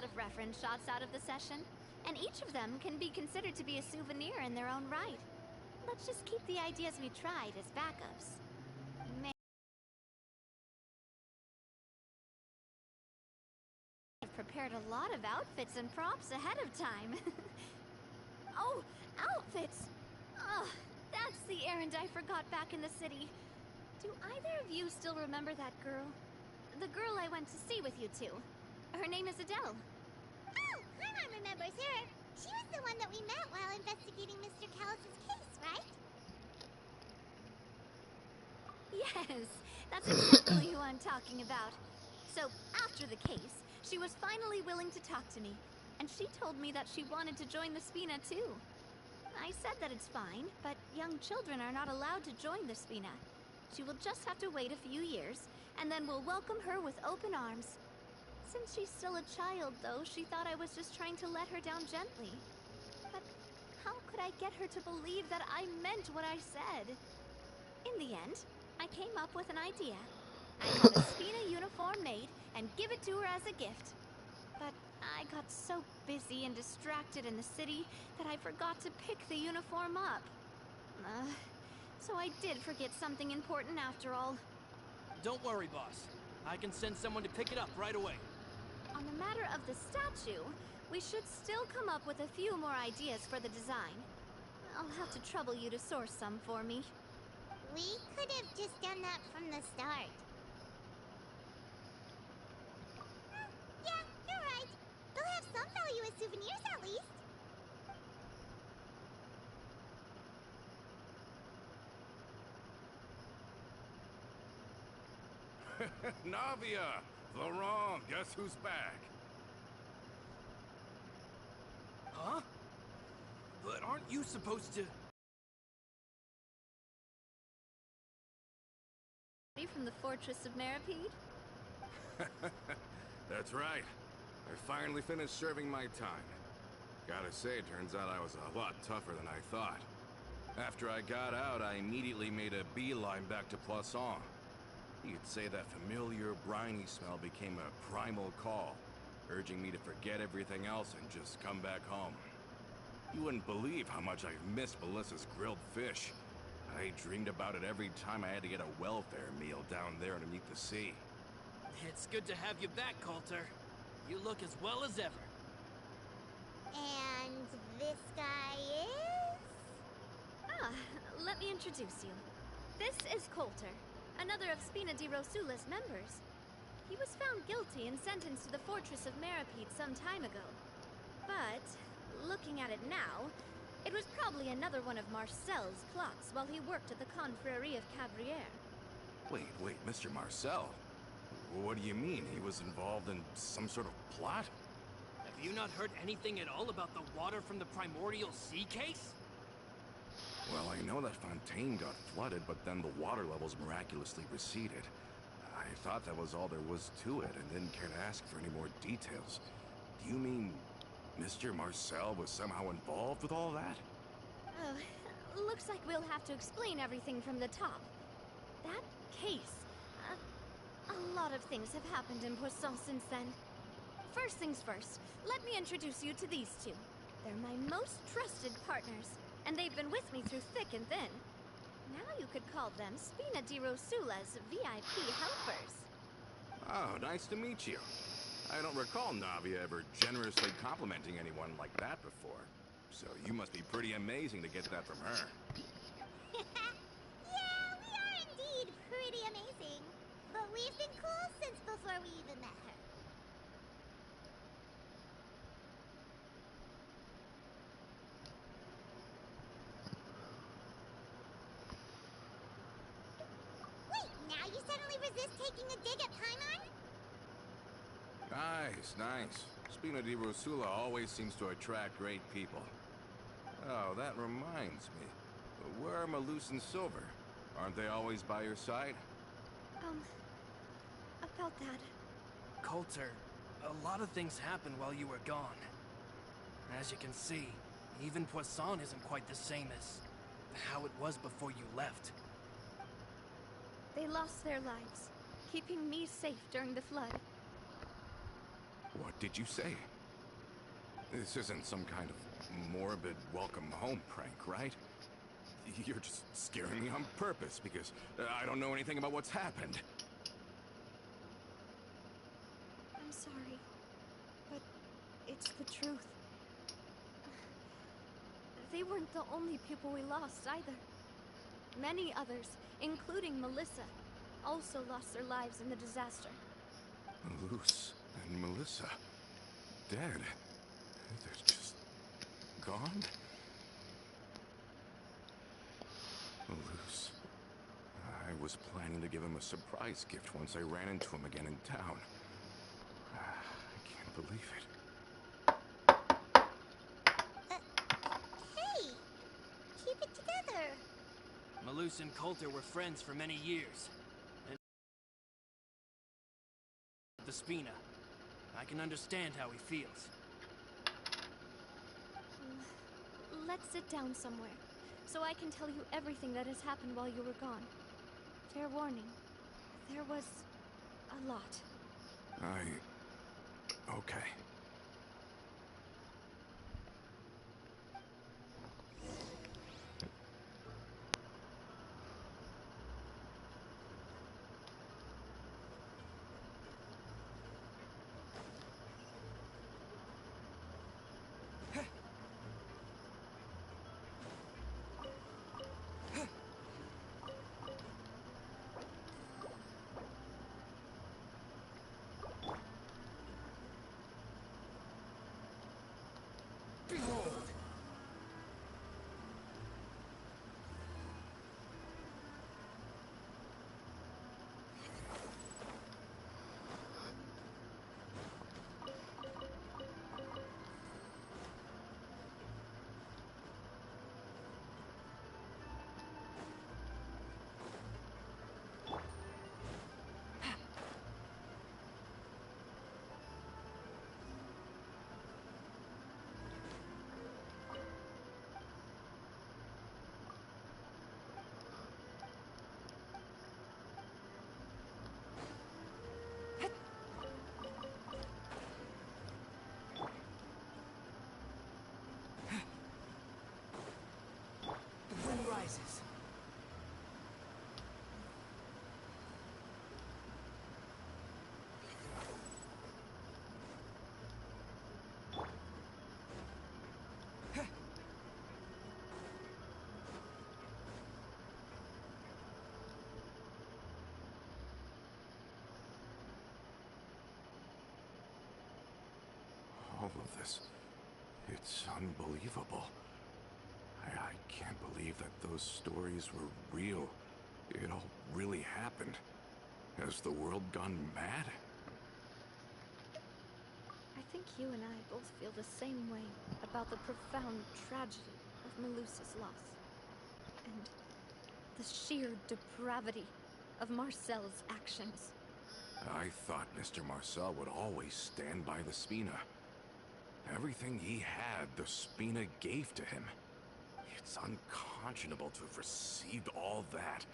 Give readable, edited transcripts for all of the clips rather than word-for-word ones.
lot of reference shots out of the session, and each of them can be considered to be a souvenir in their own right. Let's just keep the ideas we tried as backups. I've prepared a lot of outfits and props ahead of time. Oh, outfits! Ugh, that's the errand I forgot back in the city. Do either of you still remember that girl? The girl I went to see with you two. Her name is Adele. Oh, Paimon remembers her. She was the one that we met while investigating Mr. Callus's case, right? Yes, that's exactly who I'm talking about. So, after the case, she was finally willing to talk to me, and she told me that she wanted to join the Spina too. I said that it's fine, but young children are not allowed to join the Spina. She will just have to wait a few years, and then we'll welcome her with open arms. Since she's still a child, though, she thought I was just trying to let her down gently. But how could I get her to believe that I meant what I said? In the end, I came up with an idea. I'd have a Spina uniform made and give it to her as a gift. But I got so busy and distracted in the city that I forgot to pick the uniform up. So I did forget something important after all. Don't worry, boss. I can send someone to pick it up right away. On the matter of the statue, we should still come up with a few more ideas for the design. I'll have to trouble you to source some for me. We could have just done that from the start. Yeah, you're right. They'll have some value as souvenirs at least. Navia! Laurent, guess who's back? Huh? But aren't you supposed to... From the Fortress of Meripede? That's right. I finally finished serving my time. Gotta say, turns out I was a lot tougher than I thought. After I got out, I immediately made a beeline back to Poisson. You could say that familiar, briny smell became a primal call, urging me to forget everything else and just come back home. You wouldn't believe how much I've missed Melissa's grilled fish. I dreamed about it every time I had to get a welfare meal down there underneath the sea. It's good to have you back, Coulter. You look as well as ever. And this guy is... Let me introduce you. This is Coulter, another of Spina di Rosula's members. He was found guilty and sentenced to the Fortress of Meripede some time ago. But, looking at it now, it was probably another one of Marcel's plots while he worked at the Confrérie of Cabrières. Wait, Mr. Marcel? What do you mean? He was involved in some sort of plot? Have you not heard anything at all about the water from the primordial sea case? Well, I know that Fontaine got flooded, but then the water levels miraculously receded. I thought that was all there was to it, and didn't care to ask for any more details. Do you mean Mr. Marcel was somehow involved with all that? Oh, looks like we'll have to explain everything from the top. That case... a lot of things have happened in Poisson since then. First things first, let me introduce you to these two. They're my most trusted partners, and they've been with me through thick and thin. Now you could call them Spina di Rosula's VIP helpers. Oh, nice to meet you. I don't recall Navia ever generously complimenting anyone like that before. So you must be pretty amazing to get that from her. Yeah, we are indeed pretty amazing. But we've been cool since before we even met her. Wait, now you suddenly resist taking a dig at Paimon? Nice. Spina di Rosula always seems to attract great people. Oh, that reminds me. Where are Malus and Silver? Aren't they always by your side? About that... Coulter, a lot of things happened while you were gone. As you can see, even Poisson isn't quite the same as how it was before you left. They lost their lives, keeping me safe during the flood. What did you say? This isn't some kind of morbid welcome home prank, right? You're just scaring me on purpose because I don't know anything about what's happened. I'm sorry, but it's the truth. They weren't the only people we lost either. Many others, including Melissa, also lost their lives in the disaster. Luce and Melissa, dead. They're just gone? Luce. I was planning to give him a surprise gift once I ran into him again in town. I can't believe it. Hey! Keep it together! Malus and Coulter were friends for many years. And the Spina. I can understand how he feels. Let's sit down somewhere, so I can tell you everything that has happened while you were gone. Fair warning, there was a lot. Okay. The wind rises. All of this. It's unbelievable. I can't believe that those stories were real. It all really happened. Has the world gone mad? I think you and I both feel the same way about the profound tragedy of Melusa's loss. And the sheer depravity of Marcel's actions. I thought Mr. Marcel would always stand by the Spina. Everything he had, the Spina gave to him. It's unconscionable to have received all that,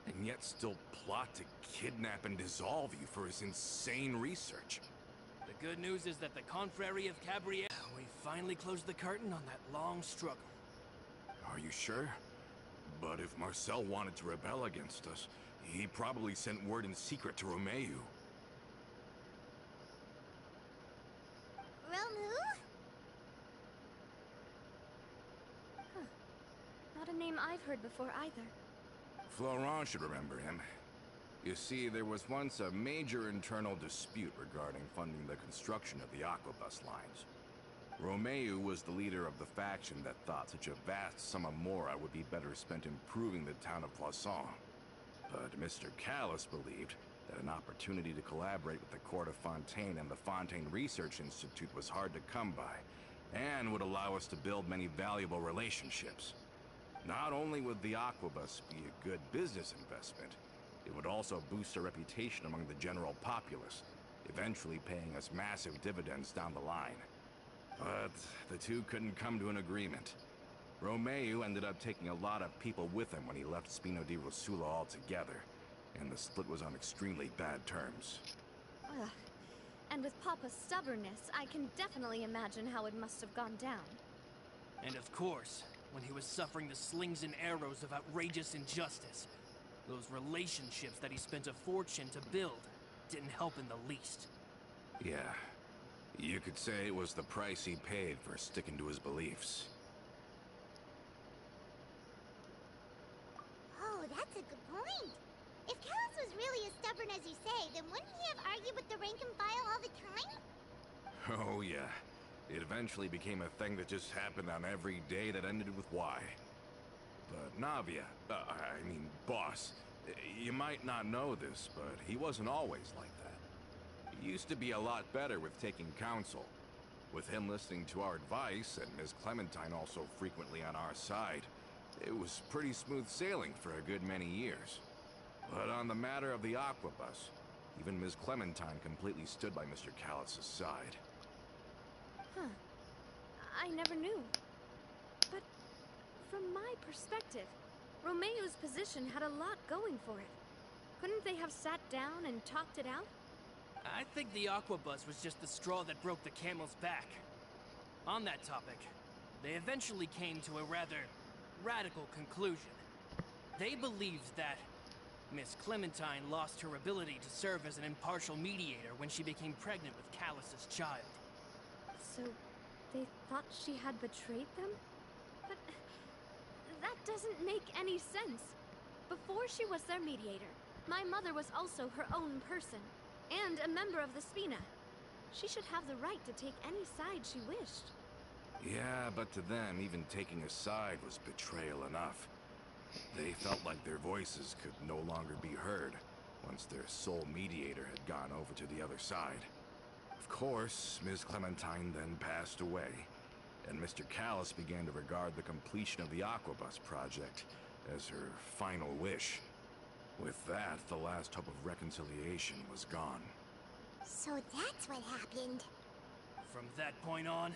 and yet still plot to kidnap and dissolve you for his insane research. The good news is that the Confrérie of Cabriel... We finally closed the curtain on that long struggle. Are you sure? But if Marcel wanted to rebel against us, he probably sent word in secret to Romeu. Romu? Not a name I've heard before either. Florent should remember him. You see, there was once a major internal dispute regarding funding the construction of the Aquabus lines. Romeu was the leader of the faction that thought such a vast sum of mora would be better spent improving the town of Poisson. But Mr. Callis believed that an opportunity to collaborate with the Court of Fontaine and the Fontaine Research Institute was hard to come by, and would allow us to build many valuable relationships. Not only would the Aquabus be a good business investment, it would also boost our reputation among the general populace, eventually paying us massive dividends down the line. But the two couldn't come to an agreement. Romeu ended up taking a lot of people with him when he left Spino di Rosula altogether, and the split was on extremely bad terms. Ugh. And with Papa's stubbornness, I can definitely imagine how it must have gone down. And of course, when he was suffering the slings and arrows of outrageous injustice, those relationships that he spent a fortune to build didn't help in the least. Yeah, you could say it was the price he paid for sticking to his beliefs. Oh, that's a good point. If Callus was really as stubborn as you say, then wouldn't he have argued with the rank and file all the time? Oh yeah, it eventually became a thing that just happened on every day that ended with Y. But Navia, boss, you might not know this, but he wasn't always like that. He used to be a lot better with taking counsel. With him listening to our advice, and Ms. Clementine also frequently on our side, it was pretty smooth sailing for a good many years. But on the matter of the Aquabus, even Ms. Clementine completely stood by Mr. Callus's side. Huh. I never knew. But from my perspective, Romeo's position had a lot going for it. Couldn't they have sat down and talked it out? I think the Aquabus was just the straw that broke the camel's back. On that topic, they eventually came to a rather radical conclusion. They believed that Miss Clementine lost her ability to serve as an impartial mediator when she became pregnant with Callus's child. So, they thought she had betrayed them? But that doesn't make any sense. Before she was their mediator, my mother was also her own person, and a member of the Spina. She should have the right to take any side she wished. Yeah, but to them, even taking a side was betrayal enough. They felt like their voices could no longer be heard once their sole mediator had gone over to the other side. Of course, Ms. Clementine then passed away, and Mr. Callus began to regard the completion of the Aquabus project as her final wish. With that, the last hope of reconciliation was gone. So that's what happened. From that point on,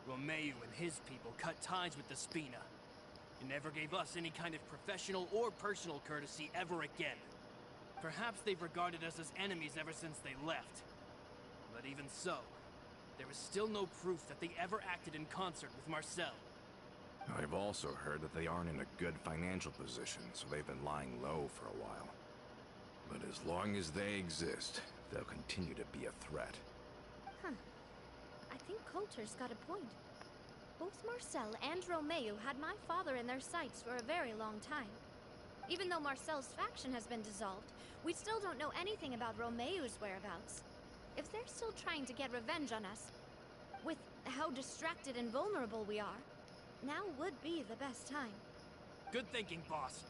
Romeo and his people cut ties with the Spina. He never gave us any kind of professional or personal courtesy ever again. Perhaps they've regarded us as enemies ever since they left. But even so, there is still no proof that they ever acted in concert with Marcel. I've also heard that they aren't in a good financial position, so they've been lying low for a while. But as long as they exist, they'll continue to be a threat. Huh. I think Coulter's got a point. Both Marcel and Romeo had my father in their sights for a very long time. Even though Marcel's faction has been dissolved, we still don't know anything about Romeo's whereabouts. If they're still trying to get revenge on us, with how distracted and vulnerable we are, now would be the best time. Good thinking, boss.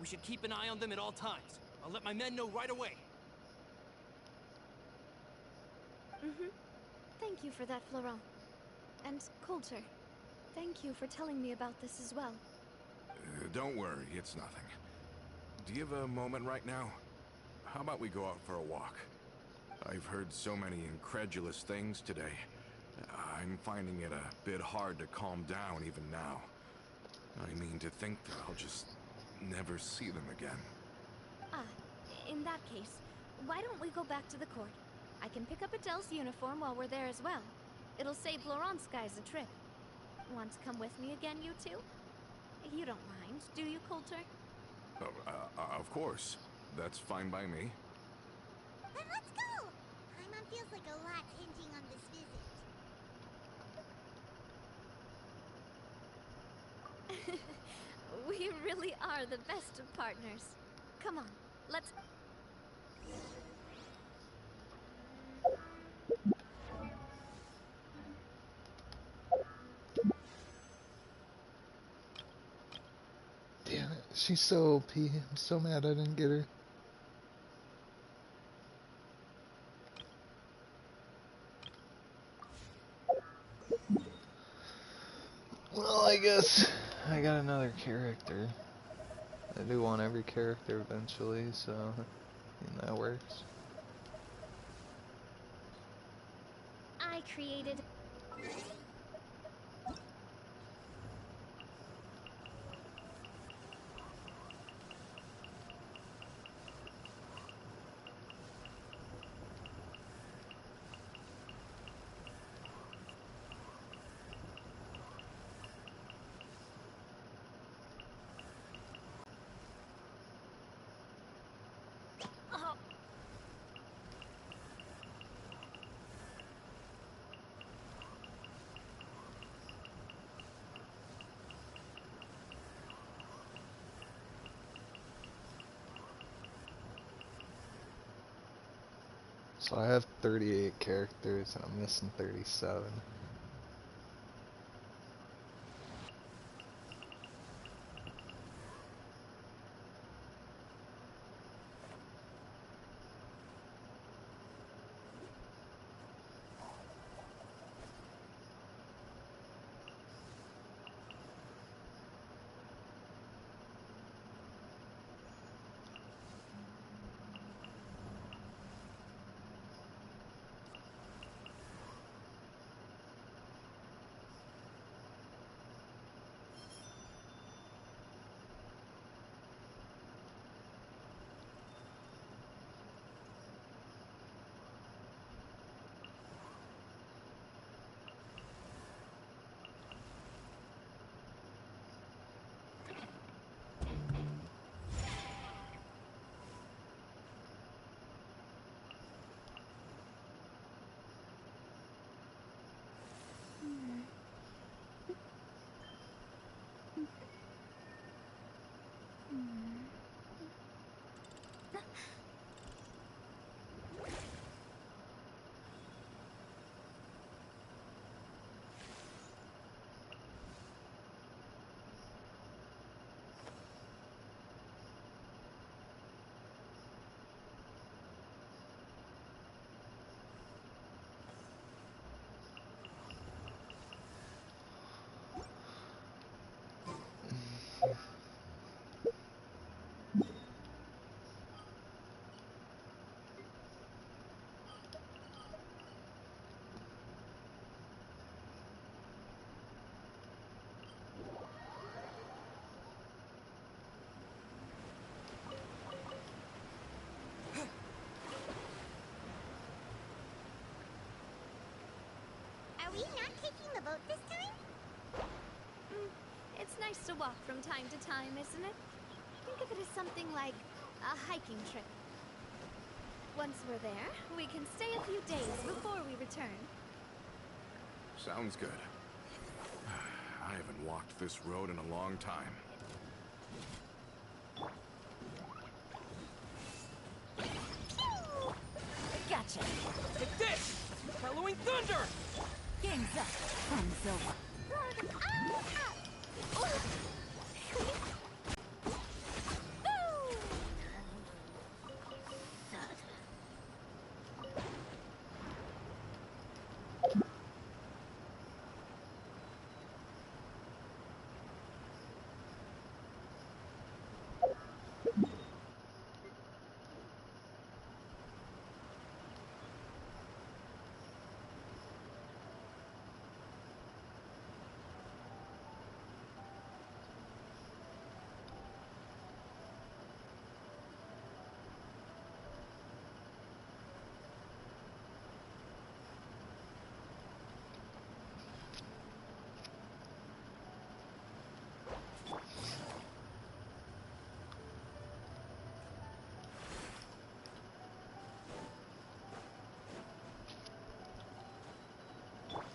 We should keep an eye on them at all times. I'll let my men know right away. Thank you for that, Florent. And Coulter, thank you for telling me about this as well. Don't worry, it's nothing. Do you have a moment right now? How about we go out for a walk? I've heard so many incredulous things today. I'm finding it a bit hard to calm down even now. I mean, to think that I'll just never see them again. In that case, why don't we go back to the court? I can pick up Adele's uniform while we're there as well. It'll save Laurent's guys a trip. Want to come with me again, you two? You don't mind, do you, Coulter? Of course. That's fine by me. Then let's go! Paimon feels like a lot's hinging on this visit. We really are the best of partners. Come on, let's... Damn it, she's so OP. I'm so mad I didn't get her. Well, I guess I got another character. I do want every character eventually, so that works. I created... So I have 38 characters and I'm missing 37. Are we not taking the boat this time? It's nice to walk from time to time, isn't it? Think of it as something like a hiking trip. Once we're there, we can stay a few days before we return. Sounds good. I haven't walked this road in a long time. Gotcha. Take this! Bellowing thunder! Game's up. Fun's over.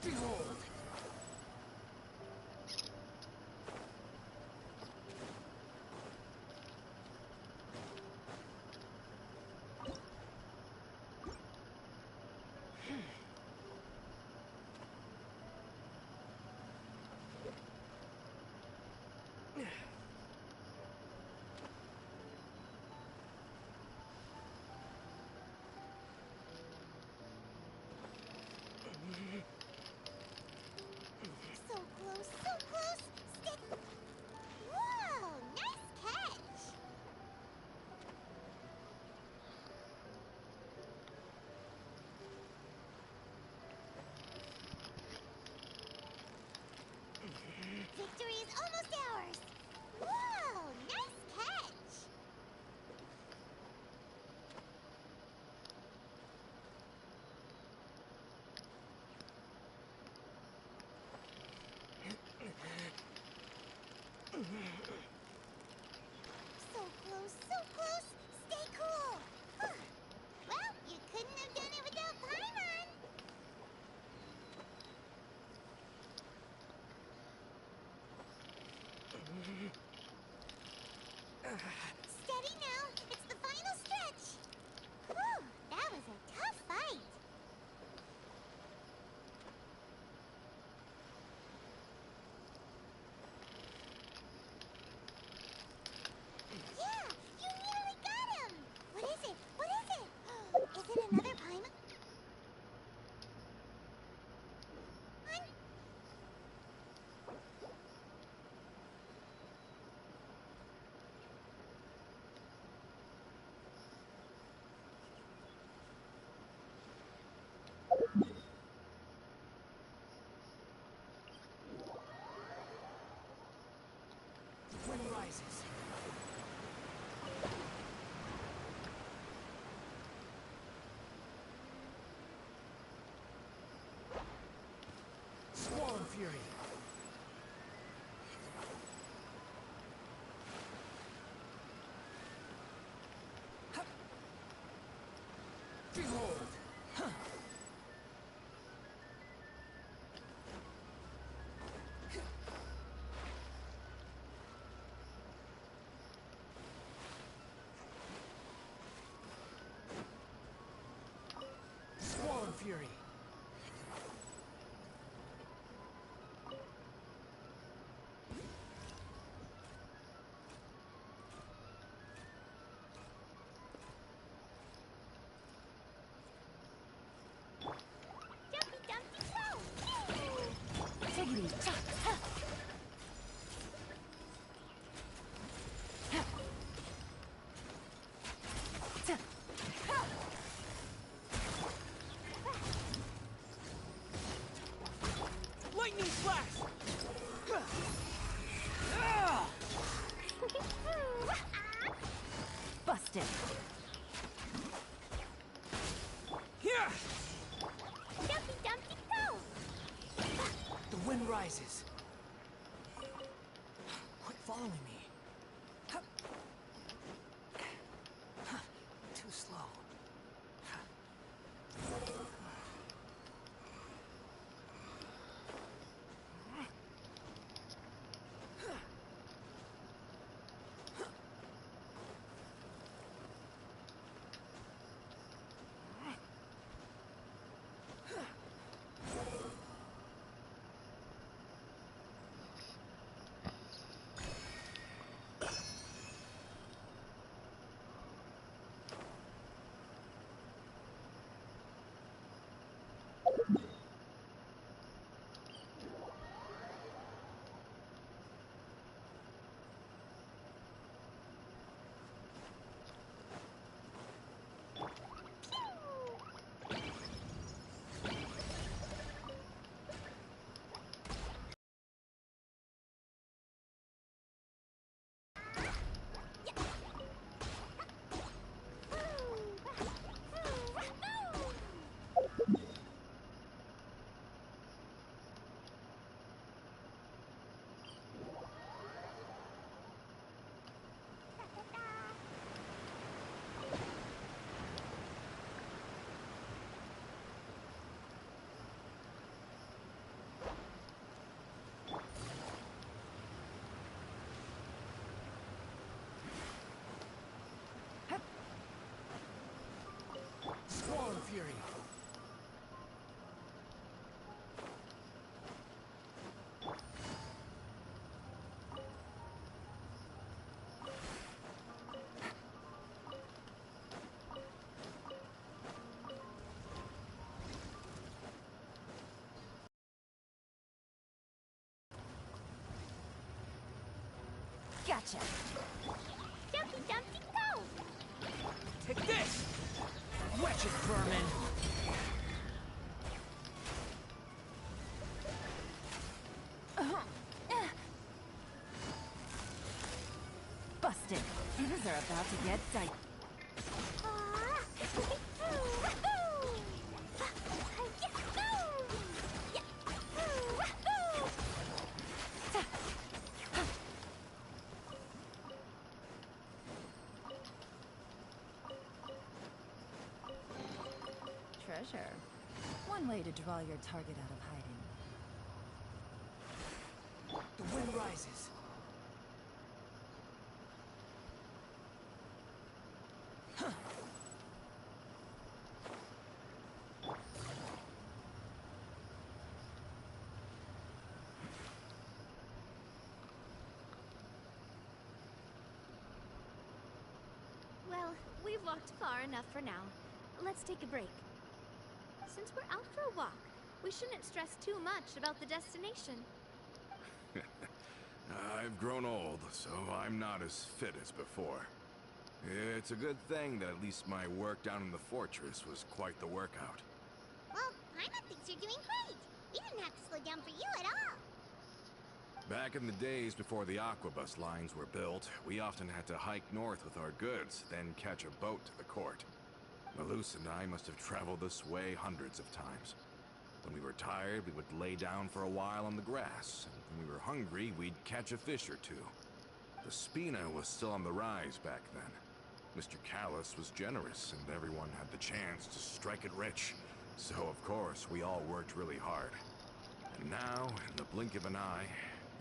Behold! So close, so close. Stick. Whoa, nice catch. Victory is almost ours. Whoa, nice catch. So close, so close. Stay cool. Huh. Well, you couldn't have done it without Paimon. Steady now. It's the final stretch. Whew, that was a tough fight. rises. Swarm Fury. Behold. Swarm Fury. Dumpty Dumpty Go! Tiggity chop. Ha. Ha. Ta. Ha. Lightning Flash! Ah! Busted. Here! Dumpty Dumpty Go! The wind rises. Quit following me. Huh. Huh. Too slow. Swarm Fury. Gotcha. Dumpty Dumpty Go! Take this! Wretched vermin! Busted. Things are about to get dicey. Treasure. One way to draw your target out of hiding. The wind rises. Well, we've walked far enough for now. Let's take a break. Since we're out for a walk, we shouldn't stress too much about the destination. I've grown old, so I'm not as fit as before. It's a good thing that at least my work down in the fortress was quite the workout. Well, Paimon thinks you're doing great. We didn't have to slow down for you at all. Back in the days before the aquabus lines were built, we often had to hike north with our goods, then catch a boat to the court. Malus and I must have traveled this way hundreds of times. When we were tired, we would lay down for a while on the grass, and when we were hungry, we'd catch a fish or two. The Spina was still on the rise back then. Mr. Callus was generous, and everyone had the chance to strike it rich. So, of course, we all worked really hard. And now, in the blink of an eye,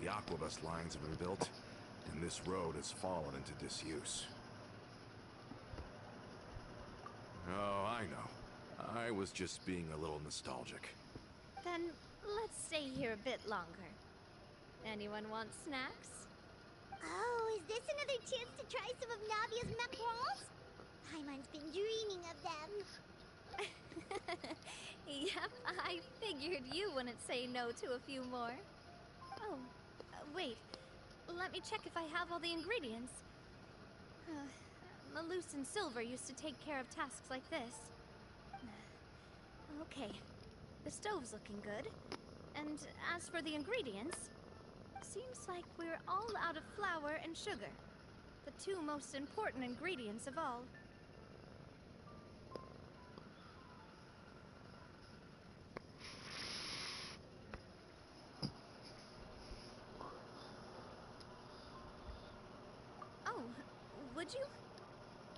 the aquabus lines have been built, and this road has fallen into disuse. Oh, I know. I was just being a little nostalgic. Then let's stay here a bit longer. Anyone want snacks? Oh, is this another chance to try some of Navia's macarons? Paimon's been dreaming of them. Yep, I figured you wouldn't say no to a few more. Oh, wait. Let me check if I have all the ingredients. Malus and Silver used to take care of tasks like this. Okay, the stove's looking good. And as for the ingredients, seems like we're all out of flour and sugar. The two most important ingredients of all. Oh, would you?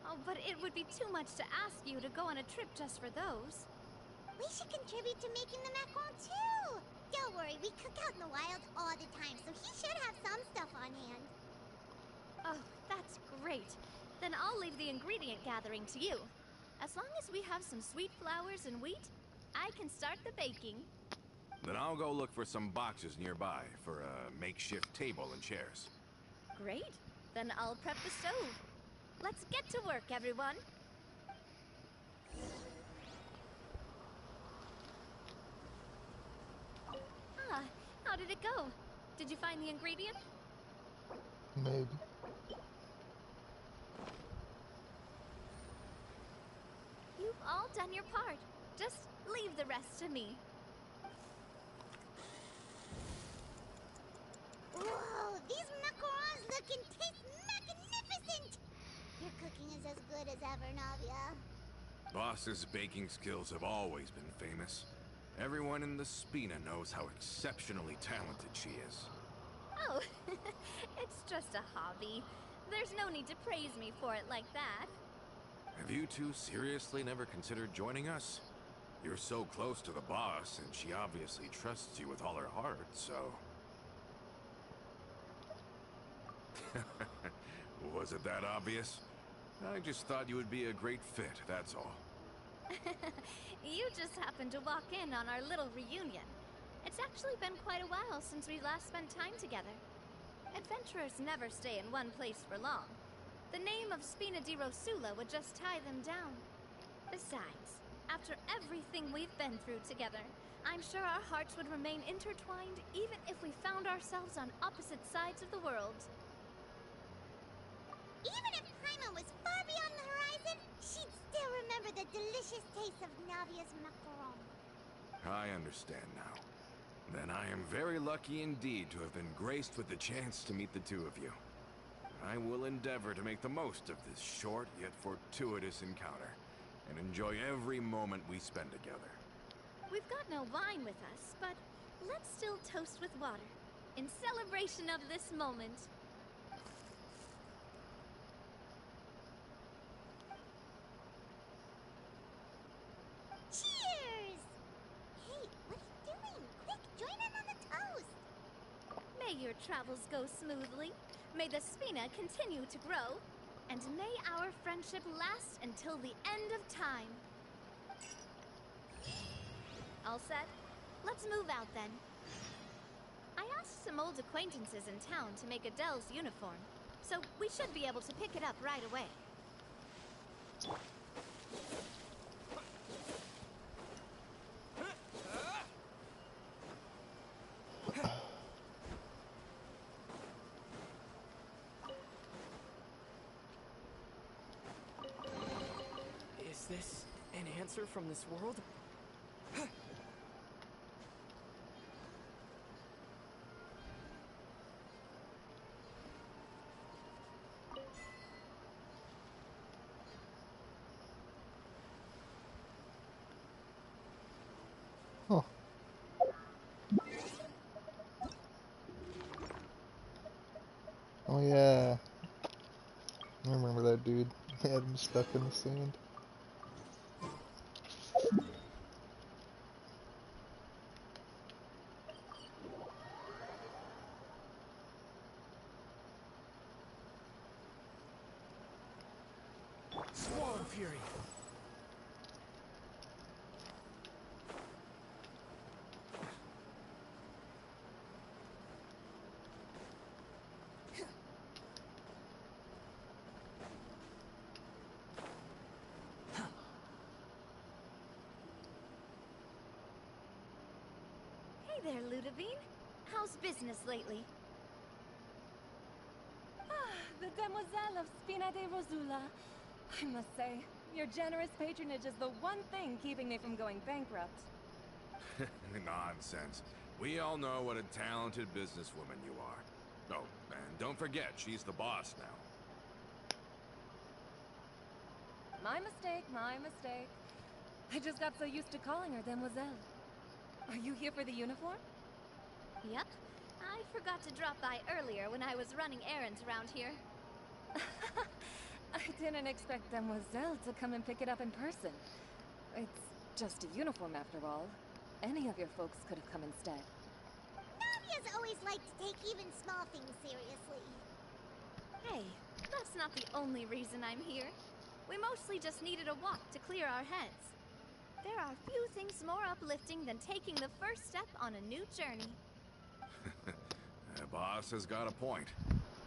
Oh, but it would be too much to ask you to go on a trip just for those. We should contribute to making the macaron too! Don't worry, we cook out in the wild all the time, so he should have some stuff on hand. Oh, that's great. Then I'll leave the ingredient gathering to you. As long as we have some sweet flours and wheat, I can start the baking. Then I'll go look for some boxes nearby for a makeshift table and chairs. Great. Then I'll prep the stove. Let's get to work, everyone. Ah, how did it go? Did you find the ingredient? Maybe. You've all done your part. Just leave the rest to me. Whoa, these macarons look and taste magnificent! Your cooking is as good as ever, Navia. Boss's baking skills have always been famous. Everyone in the Spina knows how exceptionally talented she is. Oh, it's just a hobby. There's no need to praise me for it like that. Have you two seriously never considered joining us? You're so close to the boss, and she obviously trusts you with all her heart, so... Was it that obvious? I just thought you would be a great fit, that's all. You just happened to walk in on our little reunion. It's actually been quite a while since we last spent time together. Adventurers never stay in one place for long. The name of Spina di Rosula would just tie them down. Besides, after everything we've been through together, I'm sure our hearts would remain intertwined even if we found ourselves on opposite sides of the world. Even if Paimon was far beyond the horizon, she'd still remember the delicious taste of Navia's macaron. I understand now. Then I am very lucky indeed to have been graced with the chance to meet the two of you. I will endeavor to make the most of this short yet fortuitous encounter, and enjoy every moment we spend together. We've got no wine with us, but let's still toast with water, in celebration of this moment. Cheers! Hey, what are you doing? Quick, join in on the toast! May your travels go smoothly, may the Spina continue to grow, and may our friendship last until the end of time. All set? Let's move out then. I asked some old acquaintances in town to make Adele's uniform, so we should be able to pick it up right away. Is this an answer from this world? Oh yeah. I remember that dude. They had him stuck in the sand. Swarm Fury. Hey there, Ludovine. How's business lately? The Demoiselle of Spina de Rosula. I must say, your generous patronage is the one thing keeping me from going bankrupt. Nonsense. We all know what a talented businesswoman you are. Oh, and don't forget, she's the boss now. My mistake, my mistake. I just got so used to calling her Demoiselle. Are you here for the uniform? Yep. I forgot to drop by earlier when I was running errands around here. I didn't expect Demoiselle to come and pick it up in person. It's just a uniform after all. Any of your folks could have come instead. Navia's always liked to take even small things seriously. Hey, that's not the only reason I'm here. We mostly just needed a walk to clear our heads. There are few things more uplifting than taking the first step on a new journey. The boss has got a point.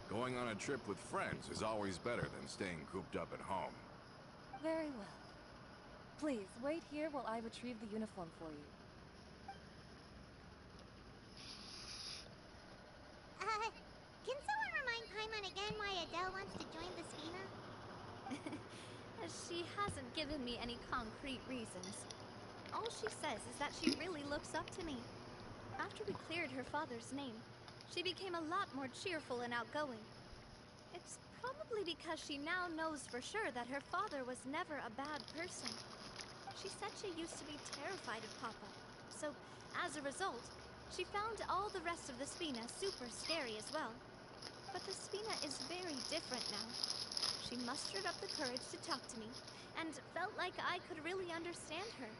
Going on a trip with friends is always better than staying cooped up at home. Very well. Please, wait here while I retrieve the uniform for you. Can someone remind Paimon again why Adele wants to join the Spina? She hasn't given me any concrete reasons. All she says is that she really looks up to me. After we cleared her father's name, she became a lot more cheerful and outgoing. It's probably because she now knows for sure that her father was never a bad person. She said she used to be terrified of Papa, so as a result, she found all the rest of the Spina super scary as well. But the Spina is very different now. She mustered up the courage to talk to me, and felt like I could really understand her.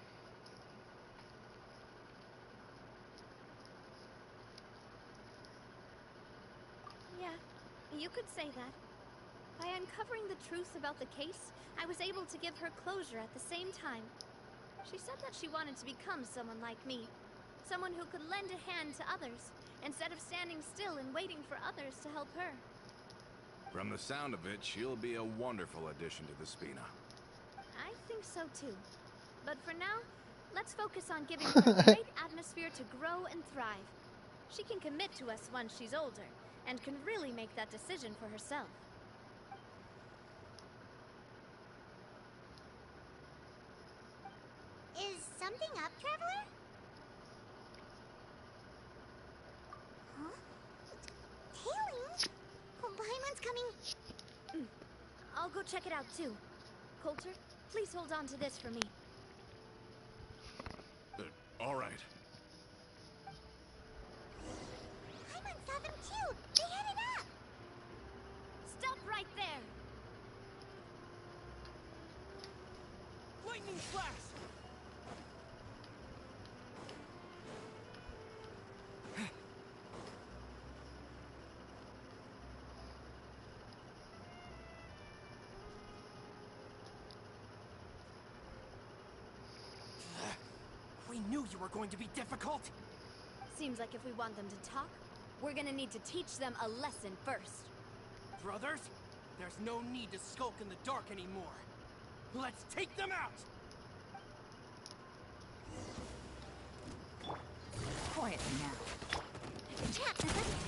Yeah, you could say that. By uncovering the truth about the case, I was able to give her closure at the same time. She said that she wanted to become someone like me. Someone who could lend a hand to others, instead of standing still and waiting for others to help her. From the sound of it, she'll be a wonderful addition to the Spina. I think so too. But for now, let's focus on giving her a great atmosphere to grow and thrive. She can commit to us once she's older, and can really make that decision for herself. Is something up, Traveler? Huh? Tailings? Oh, Paimon's coming. I'll go check it out too. Coulter, please hold on to this for me. All right. Paimon saw them too. They headed up. Stop right there! Lightning flash! We knew you were going to be difficult. Seems like if we want them to talk, we're gonna need to teach them a lesson first. Brothers, there's no need to skulk in the dark anymore. Let's take them out! Quiet now.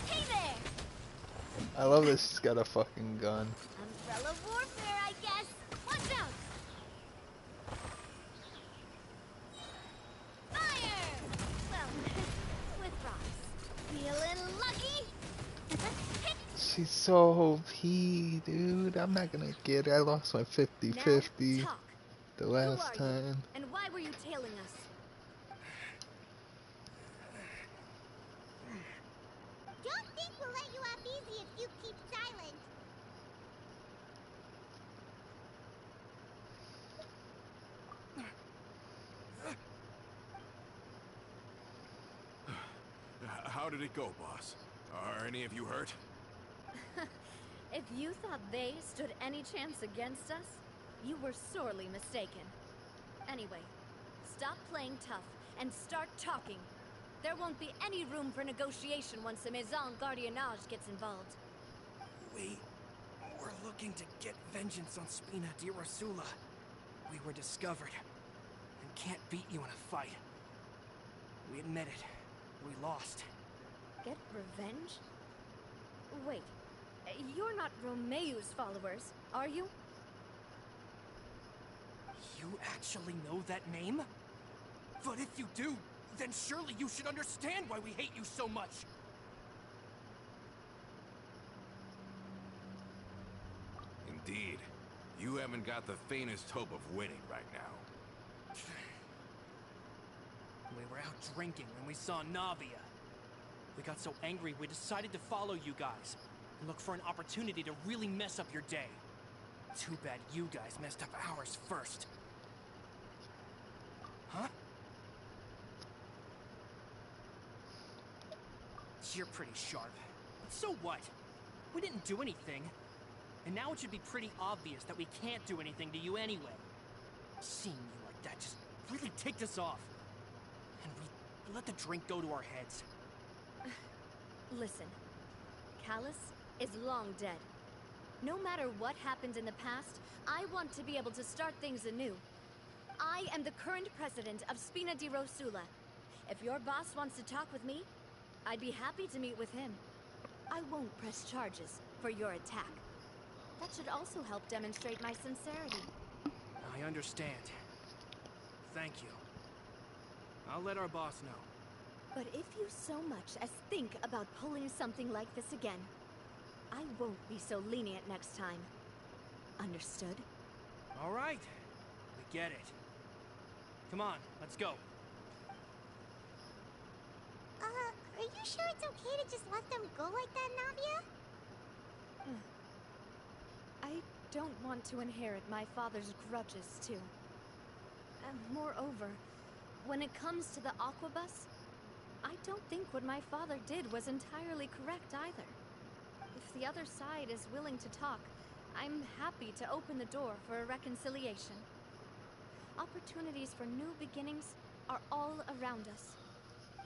Hey there! I love this. He's got a fucking gun. Umbrella warfare, I guess. Watch out! Fire! Well, with rocks. Feeling lucky? She's so OP, dude. I'm not gonna get it. I lost my 50-50 Now, talk. the Who last are you? time. And why were you tailing us? Don't think we'll let you off easy if you keep silent. How did it go, boss? Are any of you hurt? If you thought they stood any chance against us, you were sorely mistaken. Anyway, stop playing tough and start talking. There won't be any room for negotiation once the Maison Gardiennage gets involved. We're looking to get vengeance on Spina di Rosula. We were discovered and can't beat you in a fight. We admit it. We lost. Get revenge? Wait, you're not Romeu's followers, are you? You actually know that name? But if you do, then surely you should understand why we hate you so much. Indeed. You haven't got the faintest hope of winning right now. We were out drinking when we saw Navia. We got so angry we decided to follow you guys and look for an opportunity to really mess up your day. Too bad you guys messed up ours first. Huh? You're pretty sharp. But so what? We didn't do anything. And now it should be pretty obvious that we can't do anything to you anyway. Seeing you like that just really ticked us off. And we let the drink go to our heads. Listen, Callus is long dead. No matter what happened in the past, I want to be able to start things anew. I am the current president of Spina di Rosula. If your boss wants to talk with me, I'd be happy to meet with him. I won't press charges for your attack. That should also help demonstrate my sincerity. I understand. Thank you. I'll let our boss know. But if you so much as think about pulling something like this again, I won't be so lenient next time. Understood? All right. We get it. Come on, let's go. Are you sure it's okay to just let them go like that, Navia? I don't want to inherit my father's grudges, too. And moreover, when it comes to the Aquabus, I don't think what my father did was entirely correct either. If the other side is willing to talk, I'm happy to open the door for a reconciliation. Opportunities for new beginnings are all around us.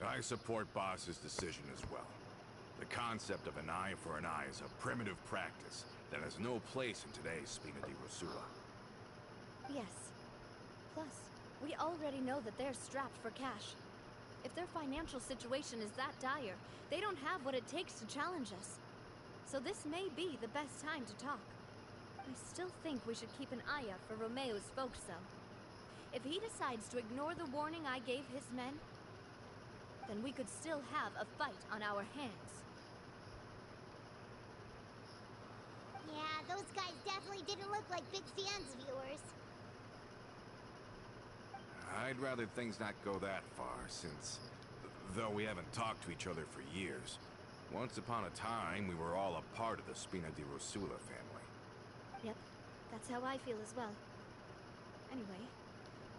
I support Boss's decision as well. The concept of an eye for an eye is a primitive practice that has no place in today's Spina di Rosula. Yes. Plus, we already know that they're strapped for cash. If their financial situation is that dire, they don't have what it takes to challenge us. So this may be the best time to talk. I still think we should keep an eye out for Romeu's folks, though. If he decides to ignore the warning I gave his men, then we could still have a fight on our hands. Yeah, those guys definitely didn't look like big fans of yours. I'd rather things not go that far, since, though we haven't talked to each other for years, once upon a time we were all a part of the Spina di Rosula family. Yep, that's how I feel as well. Anyway,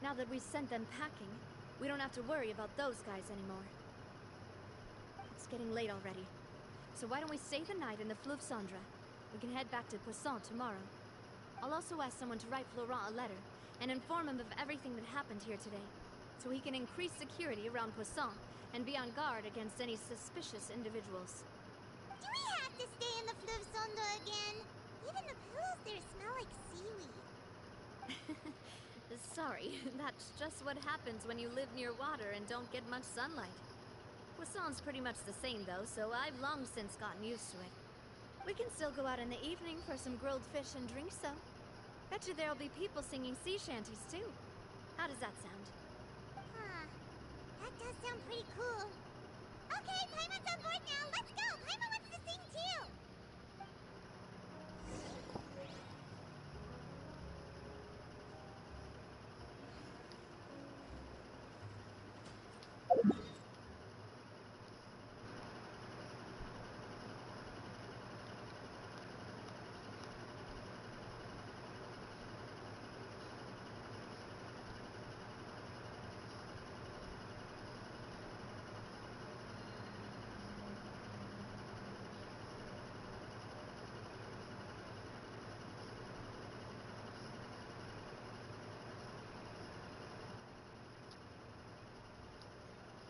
now that we've sent them packing, we don't have to worry about those guys anymore. It's getting late already, so why don't we stay the night in the Fleuve Cendre? We can head back to Poisson tomorrow. I'll also ask someone to write Florent a letter and inform him of everything that happened here today, so he can increase security around Poisson and be on guard against any suspicious individuals. Do we have to stay in the Fleuve Cendre again? Even the pillows there smell like seaweed. Sorry, that's just what happens when you live near water and don't get much sunlight. Poisson's pretty much the same though, so I've long since gotten used to it. We can still go out in the evening for some grilled fish and drinks though. Bet you there'll be people singing sea shanties too. How does that sound? Huh. That does sound pretty cool. Okay, Paimon's up